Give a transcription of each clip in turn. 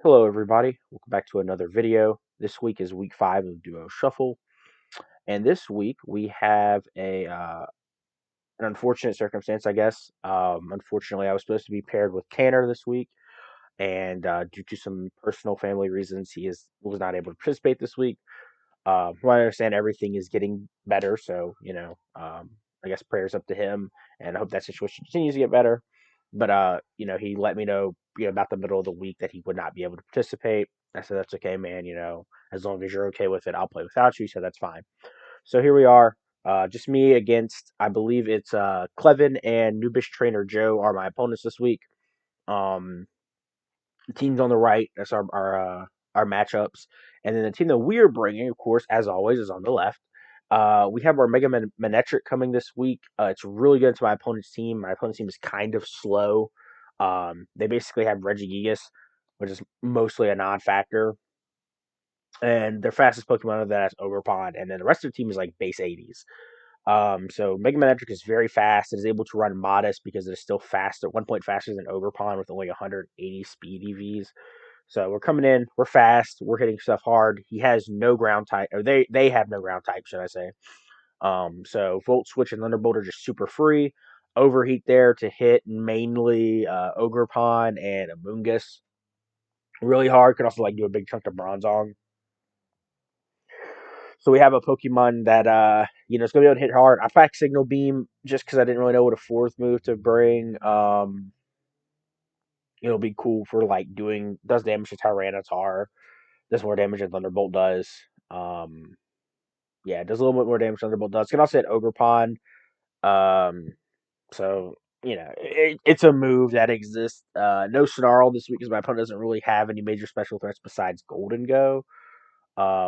Hello, everybody. Welcome back to another video. This week is week 5 of Duo Shuffle, and this week we have an unfortunate circumstance, I guess. Unfortunately, I was supposed to be paired with Tanner this week, and due to some personal family reasons, was not able to participate this week. From what I understand, everything is getting better, so I guess prayers up to him, and I hope that situation continues to get better. But he let me know, about the middle of the week that he would not be able to participate. I said that's okay, man. As long as you're okay with it, I'll play without you. So that's fine. So here we are. Just me against, I believe it's Klevin and Noobishtrainerjoe are my opponents this week. Um, the teams on the right, that's our matchups, and then the team that we're bringing, of course, as always, is on the left. We have our Manetric coming this week. It's really good to my opponent's team. My opponent's team is kind of slow. They basically have Regigigas, which is mostly a non-factor, and their fastest Pokemon of that is Ogerpon, and then the rest of the team is like base 80s. So Mega Manetric is very fast. It is able to run Modest because it is still faster, 1 point faster than Ogerpon with only 180 speed EVs. So we're coming in, we're fast, we're hitting stuff hard. He has no ground type, or they have no ground type, should I say? So Volt Switch and Thunderbolt are just super free. Overheat there to hit mainly Ogerpon and Amoonguss really hard. Could also like do a big chunk of Bronzong. So we have a Pokemon that it's gonna be able to hit hard. I packed Signal Beam just because I didn't really know what a fourth move to bring. It'll be cool for like does damage to Tyranitar, does more damage than Thunderbolt does. Um, yeah, it does a little bit more damage than Thunderbolt does. Can also hit Ogerpon. Um, so it's a move that exists. No Snarl this week because my opponent doesn't really have any major special threats besides Golden Go.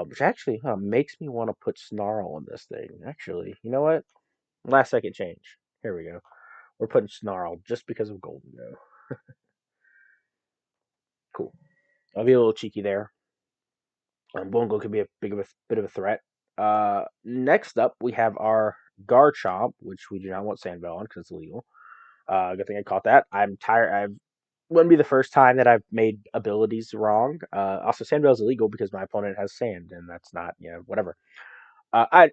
Which actually makes me want to put Snarl on this thing. Actually, you know what? Last second change. Here we go. We're putting Snarl just because of Golden Go. Cool. I'll be a little cheeky there. Bongo could be a bit of a threat. Next up, we have our Garchomp, which we do not want Sandbell on because it's illegal. Good thing I caught that. I'm tired. I wouldn't be the first time that I've made abilities wrong. Also, Sandbell is illegal because my opponent has sand, and that's not, whatever.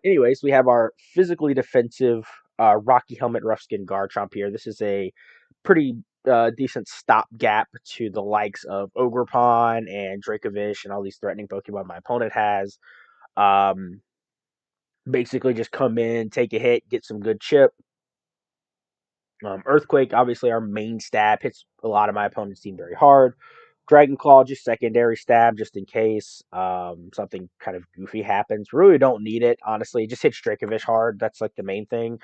Anyways, we have our physically defensive Rocky Helmet Rough Skin Garchomp here. This is a pretty decent stopgap to the likes of Ogerpon and Dracovish and all these threatening Pokemon my opponent has. Um, Basically, just come in, take a hit, get some good chip. Earthquake, obviously, our main stab, hits a lot of my opponent's team very hard. Dragon Claw, just secondary stab, just in case something kind of goofy happens. Really don't need it, honestly. Just hits Dracovish hard. That's like the main thing.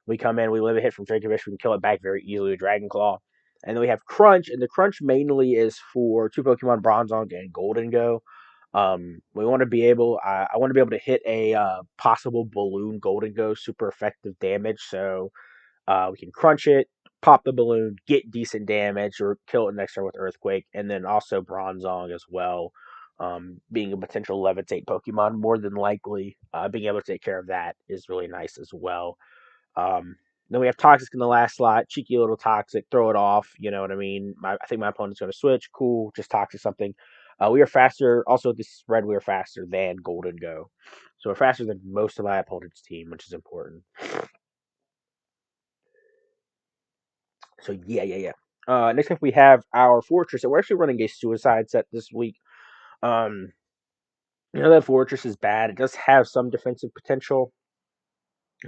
We come in, we live a hit from Dracovish, we can kill it back very easily with Dragon Claw. And then we have Crunch, and the Crunch mainly is for two Pokemon, Bronzong and Golden Go. We want to be able, I want to be able to hit a possible balloon Golden Go super effective damage. So we can crunch it, pop the balloon, get decent damage, or kill it next turn with Earthquake, and then also Bronzong as well. Being a potential levitate Pokemon, more than likely, being able to take care of that is really nice as well. Um, then we have Toxic in the last slot, cheeky little Toxic, throw it off. You know what I mean? I think my opponent's going to switch. Cool, just Toxic something. We are faster. Also, this spread, we are faster than Golden Go. So we're faster than most of my opponent's team, which is important. So yeah. Next up we have our Fortress, and we're actually running a Suicide set this week. Um, that Fortress is bad. It does have some defensive potential,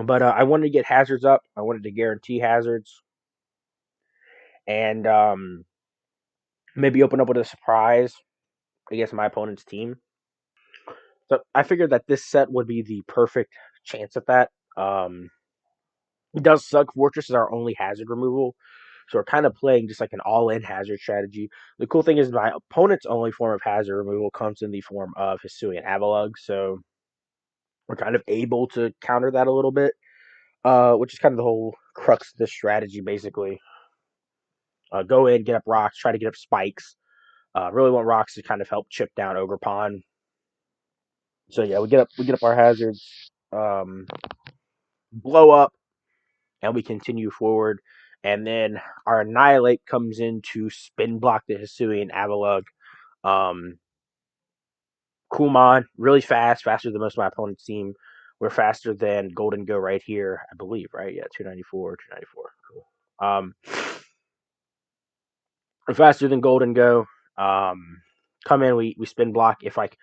but I wanted to get hazards up. I wanted to guarantee hazards, and maybe open up with a surprise against my opponent's team. So I figured that this set would be the perfect chance at that. It does suck. Fortress is our only hazard removal. So we're kind of playing just like an all-in hazard strategy. The cool thing is my opponent's only form of hazard removal comes in the form of Hisuian Avalugg, so we're kind of able to counter that a little bit, which is kind of the whole crux of this strategy, basically. Go in, get up rocks, try to get up spikes. Really want rocks to kind of help chip down Ogerpon. So yeah, we get up our hazards, blow up, and we continue forward. And then our Annihilate comes in to spin block the Hisuian Avalugg. Um, Kumon, really fast, faster than most of my opponent's team. We're faster than Golden Go right here, I believe, right? Yeah, 294, 294. Cool. We're faster than Golden Go. Come in, we spin block. If like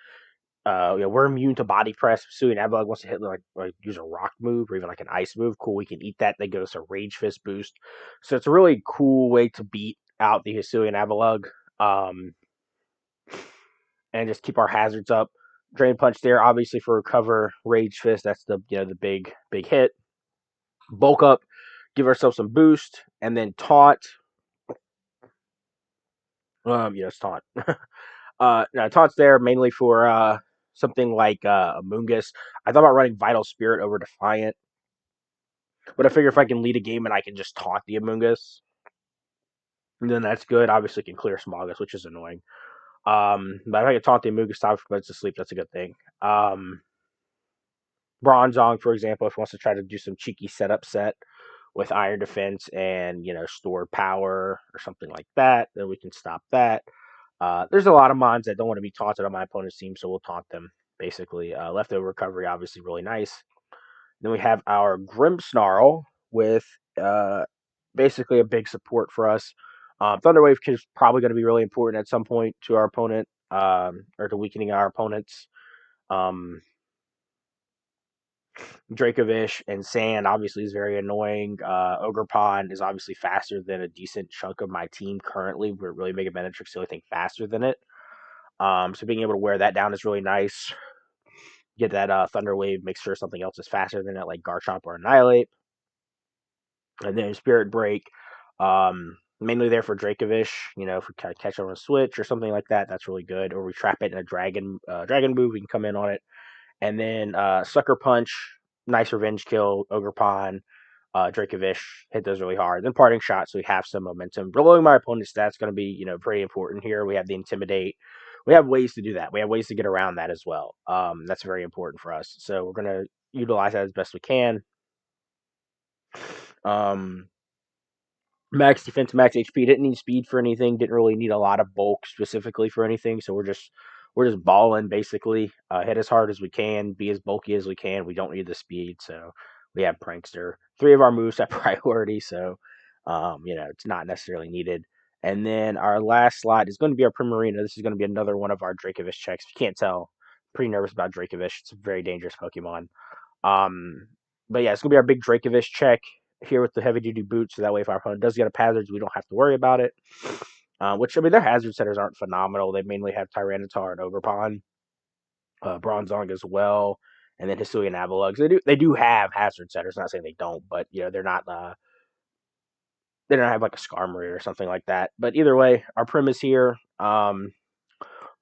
we're immune to body press. So an Avalog wants to hit like use a rock move or even like an ice move. Cool, we can eat that. They give us a Rage Fist boost. So it's a really cool way to beat out the Hisuian Avalog. And just keep our hazards up. Drain Punch there, obviously for recover. Rage Fist, that's the the big hit. Bulk up, give ourselves some boost, and then taunt. Yes, taunt. No, taunt's there mainly for something like Amoongus. I thought about running Vital Spirit over Defiant, but I figure if I can lead a game and I can just taunt the Amoongus, then that's good. Obviously, can clear Smogus, which is annoying. But if I can taunt the Amoongus, stop for to sleep, that's a good thing. Bronzong, for example, if he wants to try to do some cheeky setup set with Iron Defense and stored power or something like that, then we can stop that. There's a lot of mons that don't want to be taunted on my opponent's team, so we'll taunt them. Basically, leftover recovery, obviously, really nice. Then we have our Grimmsnarl with basically a big support for us. Thunderwave is probably going to be really important at some point to our opponent, or to weakening our opponents. Um, Dracovish and Sand obviously is very annoying. Ogerpon is obviously faster than a decent chunk of my team currently. We're really Mega Benetrix the only thing faster than it. So being able to wear that down is really nice. Get that Thunder Wave, make sure something else is faster than it, like Garchomp or Annihilate. And then Spirit Break, mainly there for Dracovish. If we catch on a switch or something like that, that's really good. Or we trap it in a dragon move, we can come in on it. And then Sucker Punch, nice revenge kill, Ogerpon, Dracovish, hit those really hard. Then Parting Shot, so we have some momentum. Blowing my opponent's stats going to be, pretty important here. We have the Intimidate. We have ways to do that. We have ways to get around that as well. That's very important for us. So we're going to utilize that as best we can. Um, Max defense, max HP. Didn't need speed for anything. Didn't really need a lot of bulk specifically for anything. So we're just balling basically. Hit as hard as we can. Be as bulky as we can. We don't need the speed. So we have Prankster. 3 of our moves have priority. So it's not necessarily needed. And then our last slot is going to be our Primarina. This is going to be another one of our Dracovish checks. If you can't tell, pretty nervous about Dracovish. It's a very dangerous Pokemon. Um, but yeah, it's gonna be our big Dracovish check here with the heavy duty boots. So that way, if our opponent does get up hazards, we don't have to worry about it. Which I mean, their hazard setters aren't phenomenal. They mainly have Tyranitar and Ogerpon, Bronzong as well, and then Hisuian Avalugs. They do have hazard setters. Not saying they don't, but they're not. They don't have like a Skarmory or something like that. But either way, our Prim is here.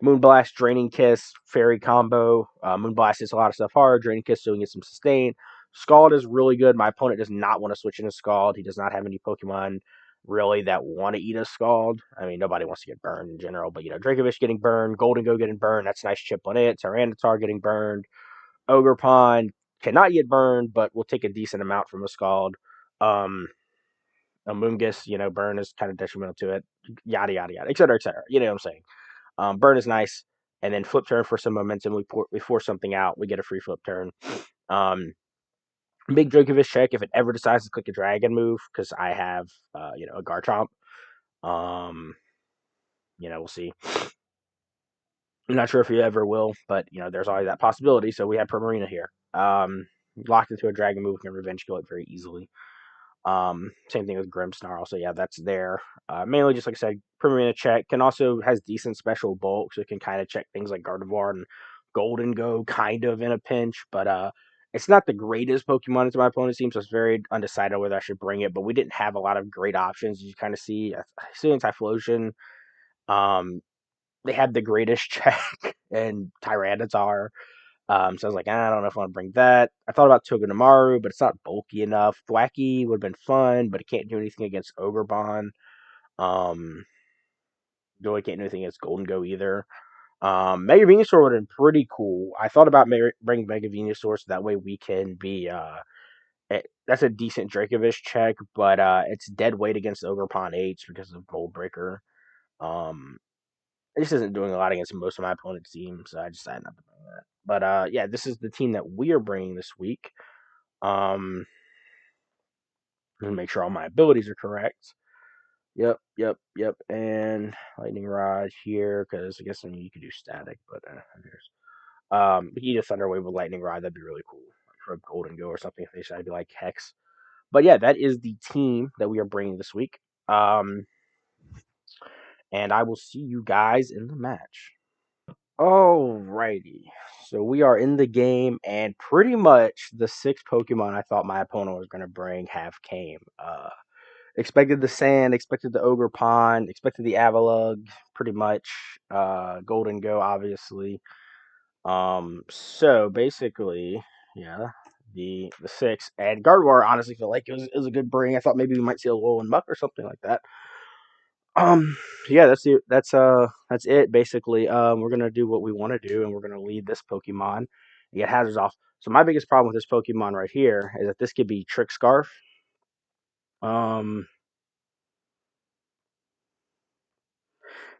Moonblast, Draining Kiss, Fairy combo. Moonblast hits a lot of stuff hard. Draining Kiss so we get some sustain. Scald is really good. My opponent does not want to switch into Scald. He does not have any Pokemon really that want to eat a Scald. I mean, nobody wants to get burned in general, but Dracovish getting burned, Golden Go getting burned. That's a nice chip on it. Tyranitar getting burned. Ogerpon cannot get burned, but will take a decent amount from a Scald. Amoongus, burn is kind of detrimental to it. Yada yada yada, et cetera, et cetera. You know what I'm saying? Burn is nice, and then flip turn for some momentum. We force something out. We get a free flip turn. Um, Big Dracovish check if it ever decides to click a dragon move because I have a Garchomp. We'll see. I'm not sure if he ever will, but there's always that possibility. So we have Primarina here. Locked into a dragon move, can revenge kill it very easily. Same thing with Grimmsnarl. So yeah, that's there. Mainly just like I said, Primarina check can also has decent special bulk, so it can kind of check things like Gardevoir and Golden Go kind of in a pinch. But it's not the greatest Pokemon into my opponent's team, so it's very undecided whether I should bring it. But we didn't have a lot of great options. You kind of see, Hisuian Typhlosion. They had the greatest check and Tyranitar. So I was like, I don't know if I want to bring that. I thought about Togedemaru, but it's not bulky enough. Thwackey would have been fun, but it can't do anything against Ogerpon. Though it can't do anything against Golden Go either. Mega Venusaur would have been pretty cool. I thought about bringing Mega Venusaur so that way we can be. That's a decent Dracovish check, but it's dead weight against Ogerpon H because of Gold Breaker. Um, It just isn't doing a lot against most of my opponent's teams, so I decided not to bring that. But yeah, this is the team that we are bringing this week. Let me make sure all my abilities are correct. Yep. And lightning rod here, because I guess you could do static, but if you need a thunder wave with lightning rod, that'd be really cool. Like for a golden go or something, if they should, I'd be like hex. But yeah, that is the team that we are bringing this week. And I will see you guys in the match. Alrighty. So we are in the game, and pretty much the 6 Pokemon I thought my opponent was going to bring have came. Expected the Sand, expected the Ogre Pond, expected the Avalugg, pretty much. Golden Go, obviously. So basically, yeah, the 6 and Gardevoir. Honestly, feel like it was a good bring. I thought maybe we might see a Alolan Muck or something like that. Yeah, that's it basically. We're gonna do what we want to do, and we're gonna lead this Pokemon and get hazards off. So my biggest problem with this Pokemon right here is that this could be Trick Scarf.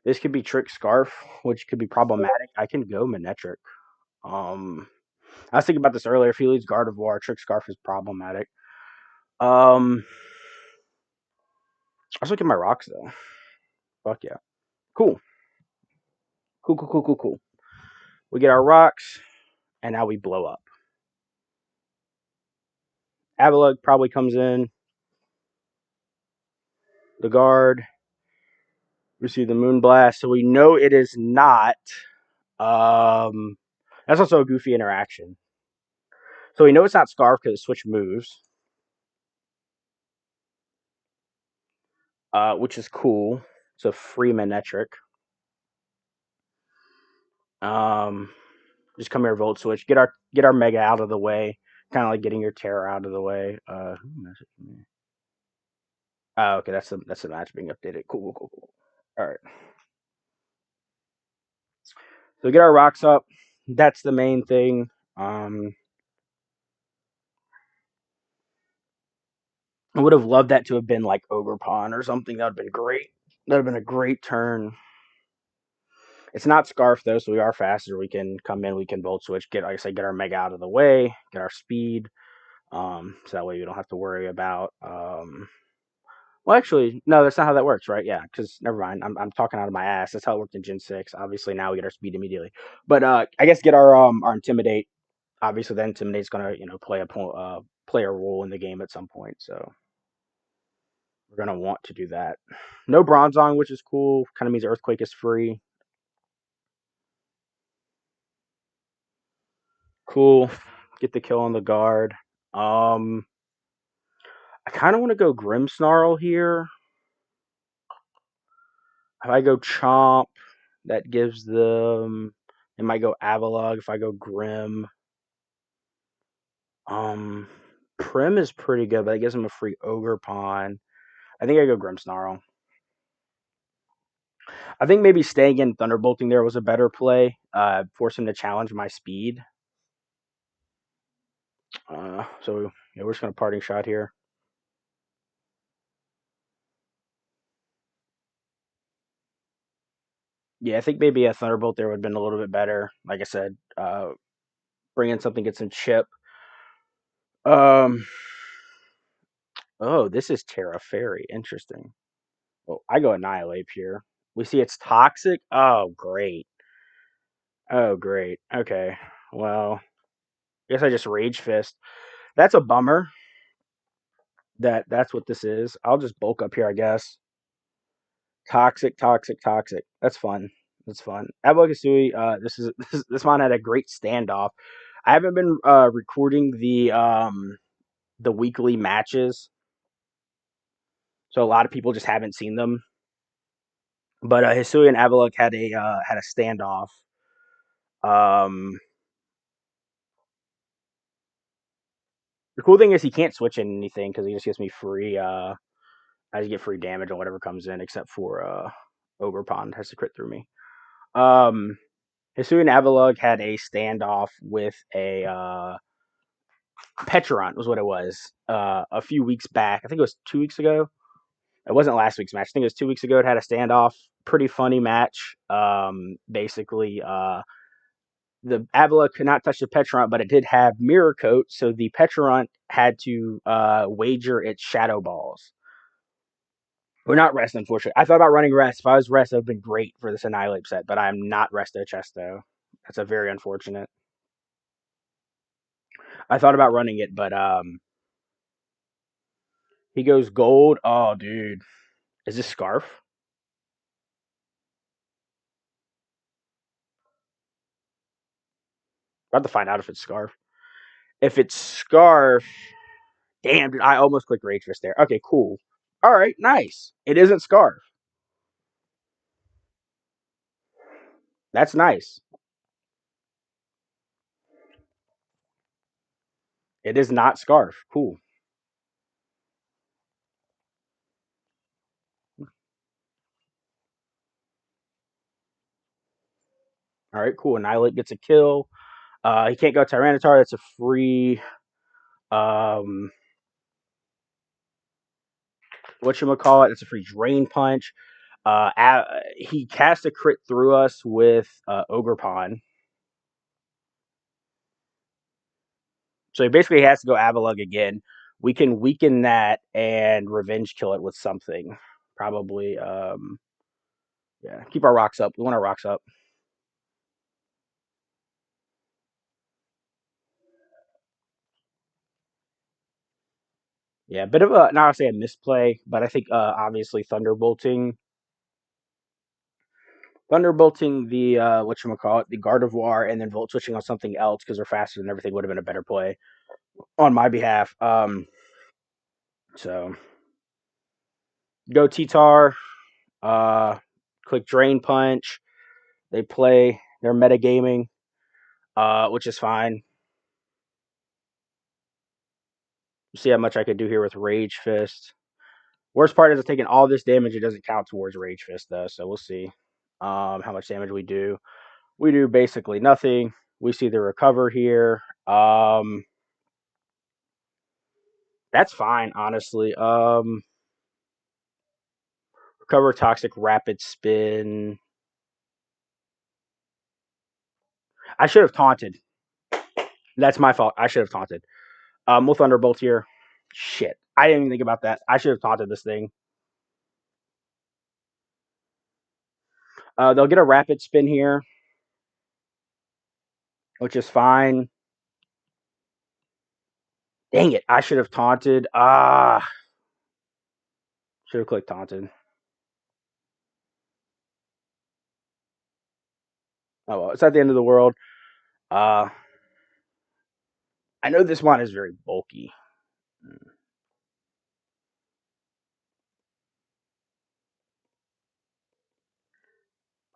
This could be Trick Scarf, which could be problematic. I can go Manectric. I was thinking about this earlier. If he leads Gardevoir, Trick Scarf is problematic. Let's look at my rocks though. Fuck yeah. Cool. Cool. We get our rocks, and now we blow up. Avalugg probably comes in. The guard. We see the Moonblast, so we know it is not. That's also a goofy interaction. So we know it's not Scarf because it switched moves, which is cool. It's a free Manectric. Just come here, Volt Switch. Get our Mega out of the way. Kind of like getting your Terror out of the way. Who messaged me? Oh, okay, that's the match being updated. Cool. All right. So get our rocks up. That's the main thing. I would have loved that to have been like Ogre Pond or something. That would have been great. That would have been a great turn. It's not Scarf though, so we are faster. We can come in, we can Volt Switch, get, like I said, get our Mega out of the way, get our speed. So that way we don't have to worry about. Well, actually, no, that's not how that works, right? Yeah, because never mind. I'm talking out of my ass. That's how it worked in Gen 6. Obviously, now we get our speed immediately. But I guess get our Intimidate. Obviously, then Intimidate's gonna play a role in the game at some point. So we're gonna want to do that. No Bronzong, which is cool. Kind of means Earthquake is free. Cool. Get the kill on the guard. I kind of want to go Grimmsnarl here. If I go Chomp, that gives them. It might go Avalugg if I go Grim. Prim is pretty good, but it gives him a free Ogre Pond. I think I go Grimmsnarl. I think maybe staying in Thunderbolting there was a better play. Force him to challenge my speed. So yeah, we're just gonna parting shot here. Yeah, I think maybe a Thunderbolt there would have been a little bit better. Like I said, bring in something, get some chip. Oh, this is Terra Fairy. Interesting. Well, I go Annihilate here. We see it's toxic. Oh, great. Okay. Well, I guess I just Rage Fist. That's a bummer. That's what this is. I'll just bulk up here, I guess. Toxic. That's fun. Avalokasui, this one had a great standoff. I haven't been recording the weekly matches, so a lot of people just haven't seen them. But Hisui and Avalok had a standoff. The cool thing is he can't switch in anything because he just gives me free. I just get free damage on whatever comes in, except for Ogre Pond has to crit through me. Hisui and Avalugg had a standoff with a Petrant was what it was a few weeks back. I think it was 2 weeks ago. It wasn't last week's match. I think it was 2 weeks ago. It had a standoff. pretty funny match. Basically, the Avila could not touch the Petront, but it did have Mirror Coat, so the Petront had to wager its Shadow Balls. We're not Rest, unfortunately. I thought about running Rest. If I was Rest, it would have been great for this Annihilate set, but I'm not Resto Chesto. That's a very unfortunate. I thought about running it, but he goes gold. Oh, dude. Is this Scarf? About to find out if it's Scarf. If it's Scarf, damn, dude, I almost clicked Rage Fist there. Okay, cool. All right, nice. It isn't Scarf. That's nice. It is not Scarf. Cool. All right, cool. Annihilate gets a kill. He can't go Tyranitar. That's a free. Whatchamacallit? It's a free Drain Punch. He cast a crit through us with Ogerpon. So he basically has to go Avalugg again. We can weaken that and revenge kill it with something. Probably, yeah. Keep our rocks up. We want our rocks up. Yeah, bit of a, not to say a misplay, but I think obviously Thunderbolting the whatchamacallit, the Gardevoir, and then Volt switching on something else because they're faster than everything would have been a better play on my behalf. So go T-Tar, click Drain Punch. They play, they're metagaming, which is fine. See how much I could do here with Rage Fist. Worst part is it's taking all this damage. It doesn't count towards Rage Fist though, so we'll see how much damage we do. We do basically nothing. We see the recover here. That's fine, honestly. Recover Toxic Rapid Spin. I should have taunted. That's my fault. I should have taunted. We'll Thunderbolt here. Shit. I didn't even think about that. I should have taunted this thing. They'll get a Rapid Spin here, which is fine. Dang it. I should have taunted. Should have clicked taunted. Oh well, it's not the end of the world. I know this one is very bulky.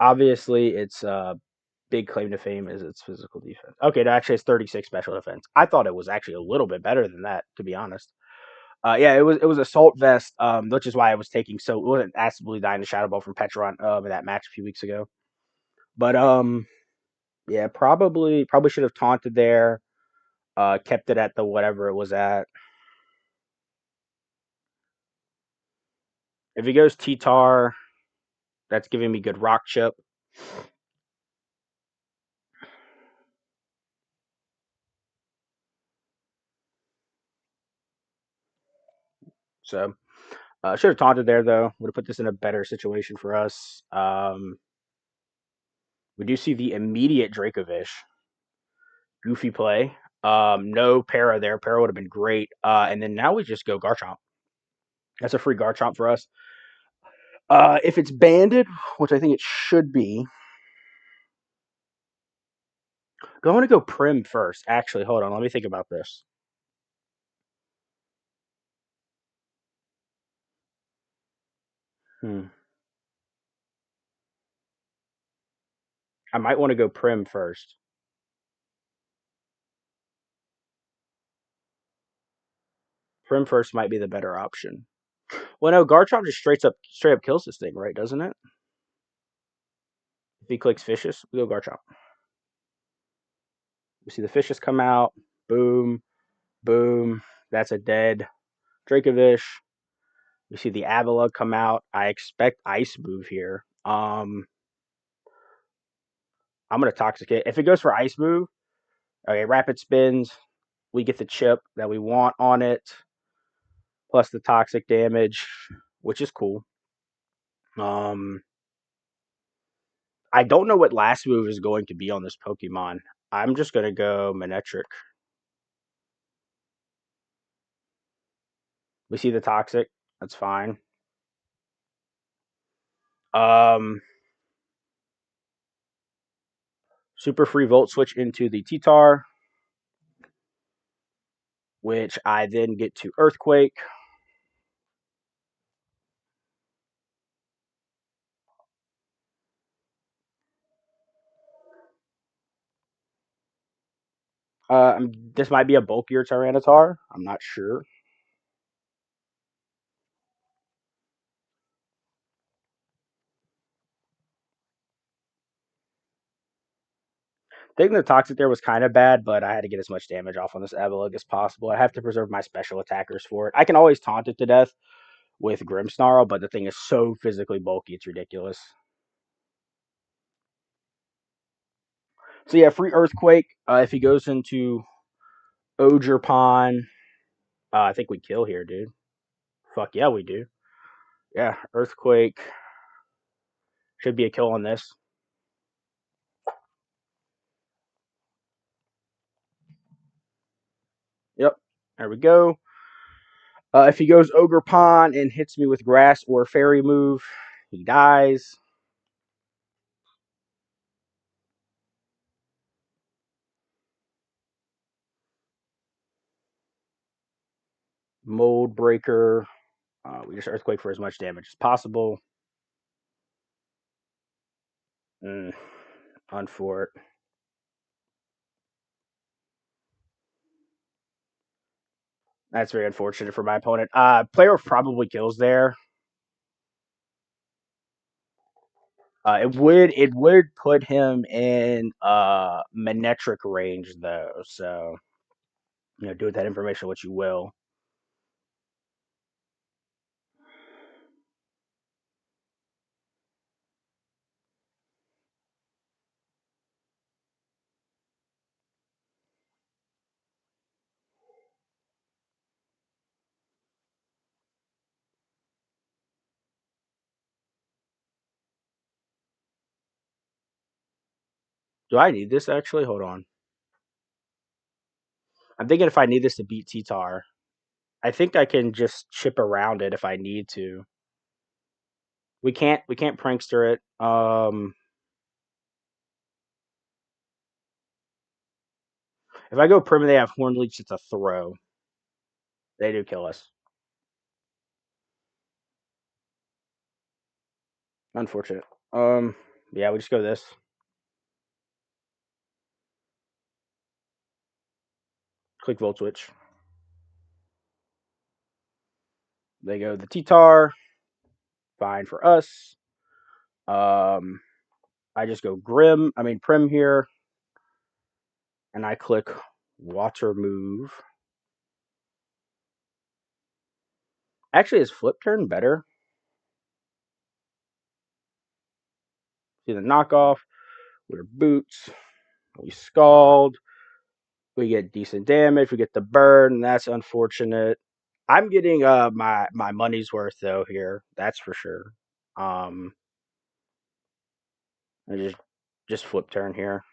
Obviously, its big claim to fame is its physical defense. Okay, it actually has 36 special defense. I thought it was actually a little bit better than that, to be honest. Yeah, it was Assault Vest, which is why I was taking. So it wasn't actively dying to Shadow Ball from Petron in that match a few weeks ago. But yeah, probably should have taunted there. Kept it at the whatever it was at. If he goes T-Tar, that's giving me good Rock Chip. So should have taunted there though. Would have put this in a better situation for us. We do see the immediate Dracovish. Goofy play. No para there. Para would have been great. And then now we just go Garchomp. That's a free Garchomp for us. If it's banded, which I think it should be, I want to go Prim first. Actually, hold on. Let me think about this. I might want to go Prim first. Prim first might be the better option. Well, no, Garchomp just straight up kills this thing, right? Doesn't it? If he clicks Fishes, we go Garchomp. We see the Fishes come out. Boom, boom. That's a dead Dracovish. We see the Avalugg come out. I expect Ice Move here. I'm gonna Toxic it. If it goes for Ice Move, okay, Rapid Spins. We get the chip that we want on it, plus the toxic damage, which is cool. I don't know what last move is going to be on this Pokemon. I'm just gonna go Manectric. We see the toxic. That's fine. Super free Volt Switch into the T-Tar, which I then get to Earthquake. This might be a bulkier Tyranitar. I'm not sure. Taking the Toxic there was kind of bad, but I had to get as much damage off on this Avalugg as possible. I have to preserve my special attackers for it. I can always taunt it to death with Grimmsnarl, but the thing is so physically bulky, it's ridiculous. So yeah, free Earthquake. If he goes into Ogerpon, I think we kill here, dude. Fuck yeah, we do. Yeah, Earthquake should be a kill on this. Yep, there we go. If he goes Ogerpon and hits me with Grass or Fairy move, he dies. Mold Breaker. We just Earthquake for as much damage as possible. Unfort. That's very unfortunate for my opponent. Player probably kills there. It would put him in Manectric range though, so do with that information what you will. Do I need this actually? Hold on. I'm thinking if I need this to beat T-Tar. I think I can just chip around it if I need to. We can't prankster it. If I go Prim and they have Horn Leech, it's a throw. They do kill us. Unfortunate. Yeah, we just go this. Click Volt Switch. They go the T-Tar. Fine for us. I just go Prim here. And I click Water Move. Actually, is Flip Turn better? See the knockoff. We're Boots. We Scald. We get decent damage. We get the burn. That's unfortunate. I'm getting my money's worth though here. That's for sure. I just Flip Turn here.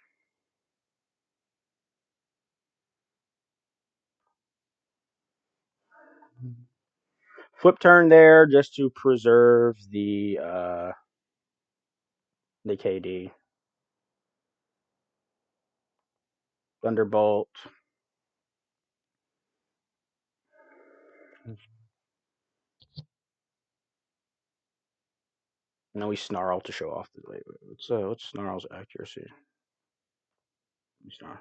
Flip Turn there just to preserve the KD. Thunderbolt. And then we Snarl to show off the what's Snarl's accuracy? Snarl.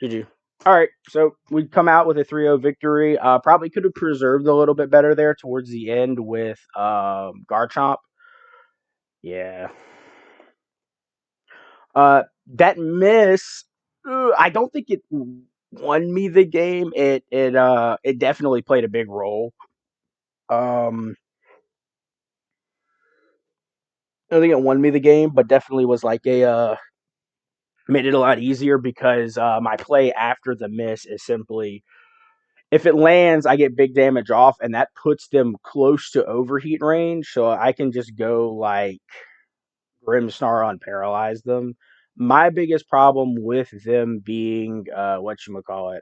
GG. All right, so we come out with a 3-0 victory. Probably could have preserved a little bit better there towards the end with Garchomp. Yeah. That miss, I don't think it won me the game. It definitely played a big role. I don't think it won me the game, but definitely was like a made it a lot easier because my play after the miss is simply if it lands, I get big damage off, and that puts them close to overheat range, so I can just go like Grimmsnarl and paralyze them. My biggest problem with them being whatchamacallit,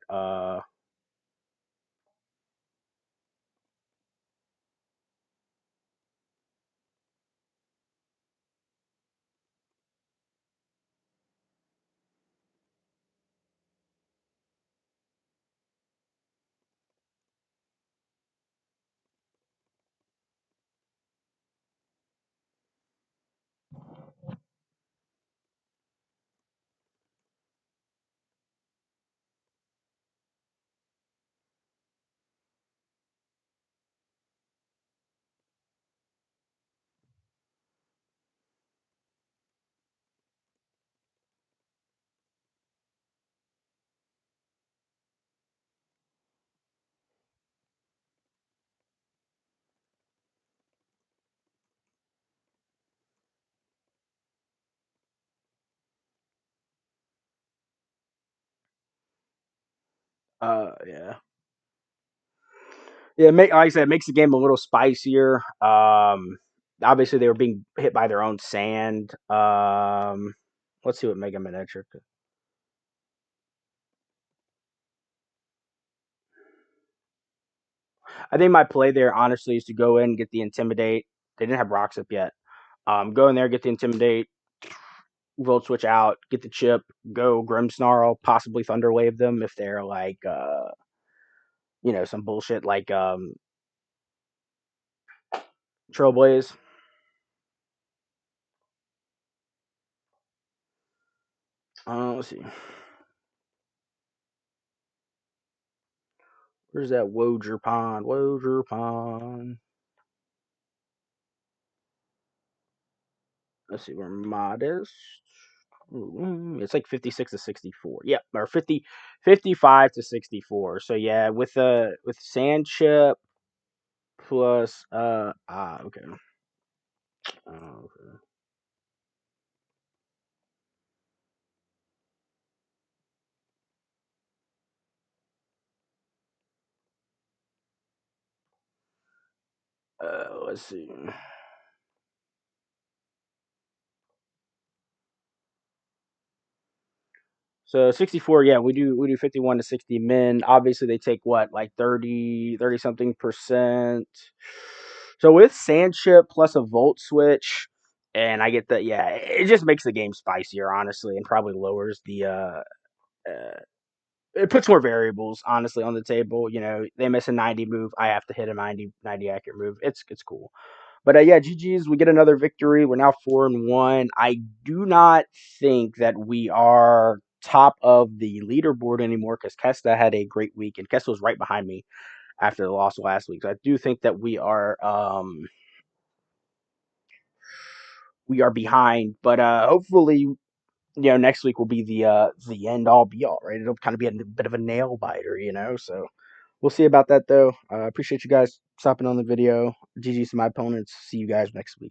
yeah. Yeah, like I said, it makes the game a little spicier. Obviously they were being hit by their own sand. Let's see what Mega Miniature. I think my play there honestly is to go in, get the Intimidate. They didn't have rocks up yet. Go in there, get the Intimidate, Volt Switch out, get the chip, go Grimmsnarl, possibly Thunderwave them if they're like some bullshit like Trailblaze. Let's see. Where's that Wojer Pond? Wojer Pond. Let's see where mod is. It's like 56 to 64. Yeah, or 55 to 64. So yeah, with sand chip plus okay. Okay. Let's see. So 64, yeah, we do 51 to 60 min. Obviously they take what, like 30 something percent. So with sand chip plus a volt switch, and I get that, yeah, it just makes the game spicier, honestly, and probably lowers the uh it puts more variables, honestly, on the table. They miss a 90 move, I have to hit a 90 accurate move. It's cool. But yeah, GG's. We get another victory. We're now 4-1. I do not think that we are top of the leaderboard anymore because Kesta had a great week, and Kesta was right behind me after the loss last week. So I do think that we are behind. But hopefully, next week will be the end all be all, right? It'll kind of be a bit of a nail biter. So we'll see about that though. Appreciate you guys stopping on the video. GG's to my opponents. See you guys next week.